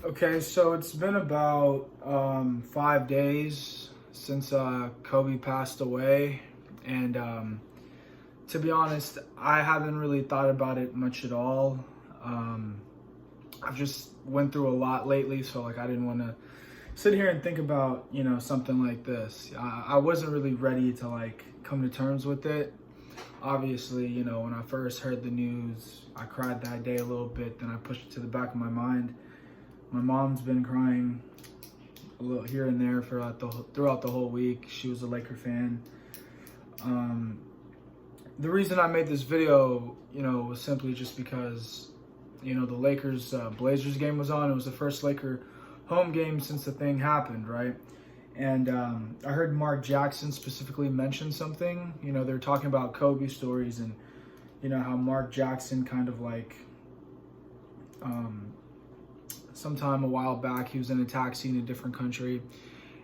Okay, so it's been about 5 days since Kobe passed away, and to be honest, I haven't really thought about it much at all. Um, I've just went through a lot lately, so like I didn't want to sit here and think about something like this. I wasn't really ready to like come to terms with it. Obviously, when I first heard the news, I cried that day a little bit. Then I pushed it to the back of my mind. My mom's been crying a little here and there throughout the whole week. She was a Laker fan. The reason I made this video, was simply just because, the Lakers Blazers game was on. It was the first Laker home game since the thing happened, right? And I heard Mark Jackson specifically mention something. They were talking about Kobe stories and, how Mark Jackson kind of like, sometime a while back, he was in a taxi in a different country,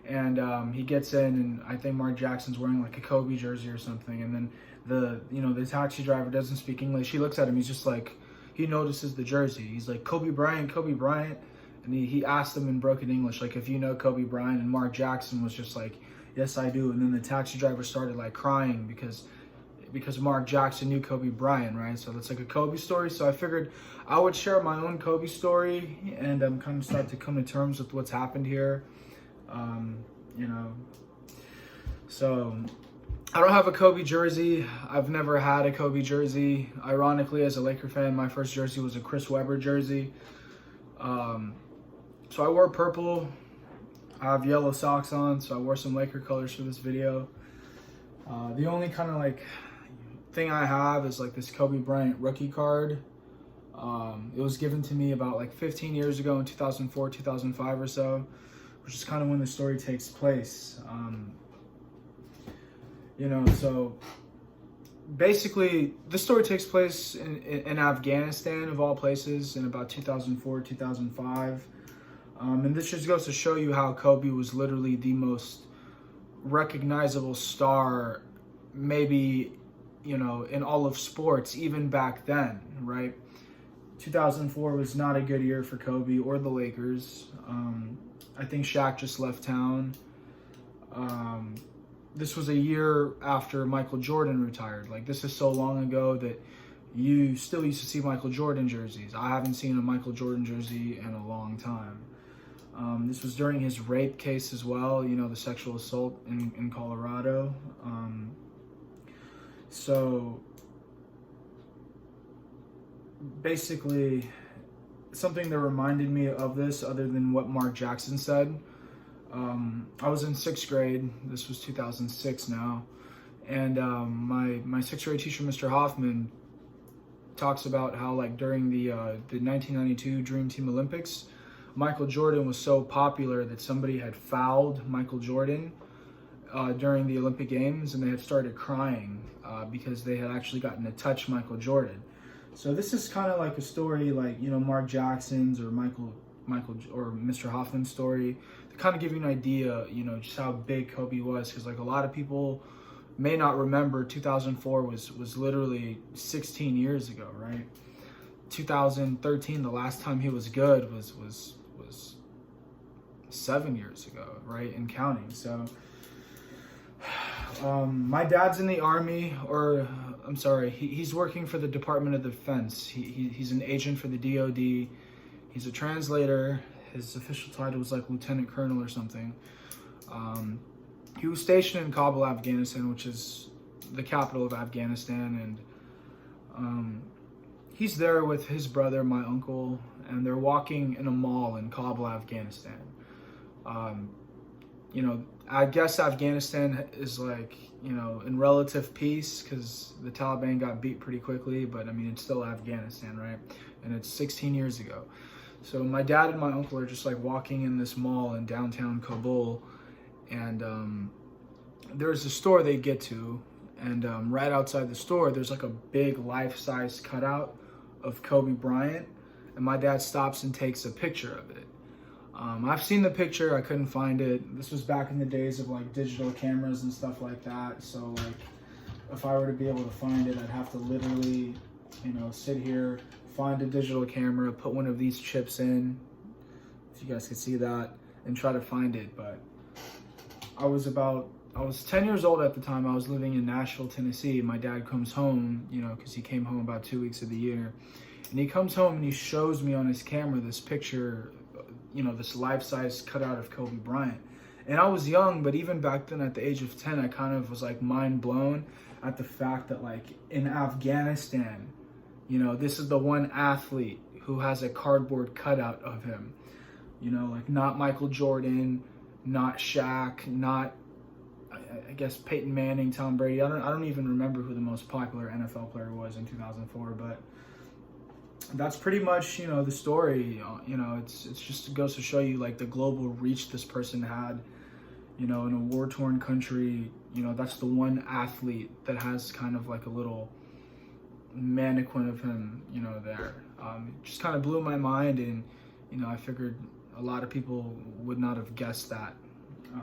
and he gets in, and I think Mark Jackson's wearing like a Kobe jersey or something, and then the taxi driver doesn't speak English. He looks at him, he's just like, he notices the jersey. He's like, Kobe Bryant, and he asked him in broken English, like, if you know Kobe Bryant, and Mark Jackson was just like, yes, I do. And then the taxi driver started like crying because Mark Jackson knew Kobe Bryant, right? So that's like a Kobe story. So I figured I would share my own Kobe story and kind of start to come to terms with what's happened here. So I don't have a Kobe jersey. I've never had a Kobe jersey. Ironically, as a Laker fan, my first jersey was a Chris Webber jersey. So I wore purple. I have yellow socks on, so I wore some Laker colors for this video. The only kind of like thing I have is like this Kobe Bryant rookie card. It was given to me about like 15 years ago in 2004, 2005 or so, which is kind of when the story takes place. So basically this story takes place in Afghanistan, of all places, in about 2004, 2005. And this just goes to show you how Kobe was literally the most recognizable star, maybe, in all of sports, even back then, right? 2004 was not a good year for Kobe or the Lakers. I think Shaq just left town. This was a year after Michael Jordan retired. Like, this is so long ago that you still used to see Michael Jordan jerseys. I haven't seen a Michael Jordan jersey in a long time. This was during his rape case as well, the sexual assault in Colorado. So basically, something that reminded me of this, other than what Mark Jackson said, I was in 6th grade. This was 2006 now. And my 6th grade teacher, Mr. Hoffman, talks about how like during the 1992 Dream Team Olympics, Michael Jordan was so popular that somebody had fouled Michael Jordan during the Olympic Games, and they had started crying because they had actually gotten to touch Michael Jordan. So this is kind of like a story like, Mark Jackson's or Michael or Mr. Hoffman's story, to kind of give you an idea, just how big Kobe was, because like a lot of people may not remember 2004 was literally 16 years ago, right? 2013, the last time he was good was 7 years ago, right, and counting. So my dad's in the Army, or I'm sorry, he's working for the Department of Defense. He's an agent for the DOD. He's a translator. His official title was like Lieutenant Colonel or something. He was stationed in Kabul, Afghanistan, which is the capital of Afghanistan, and he's there with his brother, my uncle, and they're walking in a mall in Kabul, Afghanistan. I guess Afghanistan is like, in relative peace because the Taliban got beat pretty quickly, but I mean, it's still Afghanistan, right? And it's 16 years ago. So my dad and my uncle are just like walking in this mall in downtown Kabul, and there's a store they get to, and right outside the store, there's like a big life-size cutout of Kobe Bryant, and my dad stops and takes a picture of it. I've seen the picture, I couldn't find it. This was back in the days of like digital cameras and stuff like that. So like, if I were to be able to find it, I'd have to literally, sit here, find a digital camera, put one of these chips in. If you guys can see that and try to find it. But I was 10 years old at the time. I was living in Nashville, Tennessee. My dad comes home, you know, because he came home about 2 weeks of the year. And he comes home and he shows me on his camera this picture, you know, this life-size cutout of Kobe Bryant. And I was young, but even back then at the age of 10, I kind of was like mind blown at the fact that like in Afghanistan, you know, this is the one athlete who has a cardboard cutout of him. You know, like not Michael Jordan, not Shaq, not I guess Peyton Manning, Tom Brady. I don't even remember who the most popular NFL player was in 2004, but that's pretty much, you know, the story. You know, it's just goes to show you like the global reach this person had, you know, in a war-torn country. You know, that's the one athlete that has kind of like a little mannequin of him, you know, there. It just kind of blew my mind, and, you know, I figured a lot of people would not have guessed that.